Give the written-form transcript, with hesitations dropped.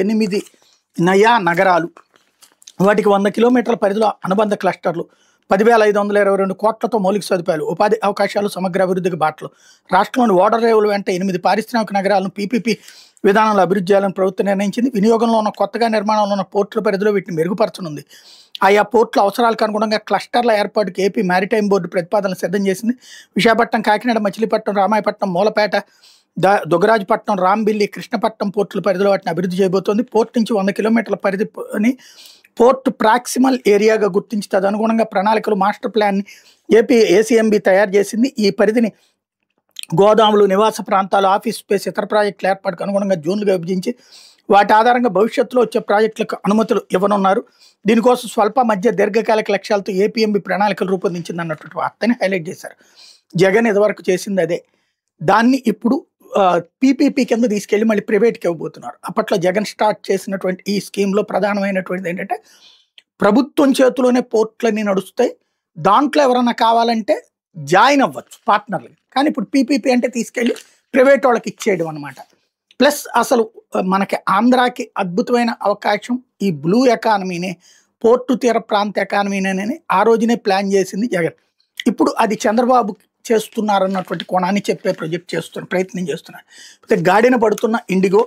8 నయా నగరాలు, వాటికి 100 కిలోమీటర్ల పరిధిలో అనుబంధ క్లస్టర్లు, 10,522 కోట్లతో మౌలిక సదుపాయాలు, ఉపాధి అవకాశాలు, సమగ్ర అభివృద్ధికి బాటలు. రాష్ట్రంలోని ఓడర్ రేవుల వెంట 8 పారిశ్రామిక నగరాలను పీపీపీ విధానంలో అభివృద్ధి చేయాలని ప్రభుత్వం నిర్ణయించింది. వినియోగంలో ఉన్న కొత్తగా నిర్మాణంలో ఉన్న పోర్టుల పరిధిలో వీటిని మెరుగుపరచనుంది. ఆయా పోర్టుల అవసరాలకు అనుగుణంగా క్లస్టర్ల ఏర్పాటుకు ఏపీ మారిటైమ్ బోర్డు ప్రతిపాదనలు సిద్ధం చేసింది. విశాఖపట్నం, కాకినాడ, మచిలీపట్నం, రామాయపట్నం, మూలపేట, దుగ్గరాజపట్నం, రాంబిల్లి, కృష్ణపట్నం పోర్టుల పరిధిలో వాటిని అభివృద్ధి చేయబోతోంది. పోర్టు నుంచి 100 కిలోమీటర్ల పరిధిని పోర్ట్ ప్రాక్సిమల్ ఏరియాగా గుర్తించి తదనుగుణంగా ప్రణాళికలు, మాస్టర్ ప్లాన్ ఏపీ ఏసీఎంబీ తయారు చేసింది. ఈ పరిధిని గోదాములు, నివాస ప్రాంతాలు, ఆఫీస్ స్పేస్, ఇతర ప్రాజెక్టుల ఏర్పాటుకు అనుగుణంగా జోన్లుగా విభజించి వాటి ఆధారంగా భవిష్యత్తులో వచ్చే ప్రాజెక్టులకు అనుమతులు ఇవ్వనున్నారు. దీనికోసం స్వల్ప మధ్య దీర్ఘకాలిక లక్ష్యాలతో ఏపీఎంబీ ప్రణాళికలు రూపొందించింది అన్నటువంటి వార్తని హైలైట్ చేశారు. జగన్ ఇదివరకు చేసింది అదే, దాన్ని ఇప్పుడు పీపీపీ కింద తీసుకెళ్లి మళ్ళీ ప్రైవేట్కి ఇవ్వబోతున్నారు. అప్పట్లో జగన్ స్టార్ట్ చేసినటువంటి ఈ స్కీమ్లో ప్రధానమైనటువంటిది ఏంటంటే ప్రభుత్వం చేతిలోనే పోర్ట్లన్నీ నడుస్తాయి, దాంట్లో ఎవరన్నా కావాలంటే జాయిన్ అవ్వచ్చు పార్ట్నర్లు. కానీ ఇప్పుడు పీపీపీ అంటే తీసుకెళ్ళి ప్రైవేట్ వాళ్ళకి ఇచ్చేయడం అనమాట. ప్లస్ అసలు మనకి ఆంధ్రాకి అద్భుతమైన అవకాశం ఈ బ్లూ ఎకానమీనే, పోర్టు తీర ప్రాంత ఎకానమీనే ఆ రోజునే ప్లాన్ చేసింది జగన్. ఇప్పుడు అది చంద్రబాబు చేస్తున్నారన్నటువంటి కోణాన్ని చెప్పే ప్రయత్నం చేస్తున్నారు. అయితే గాడిన పడుతున్న ఇండిగో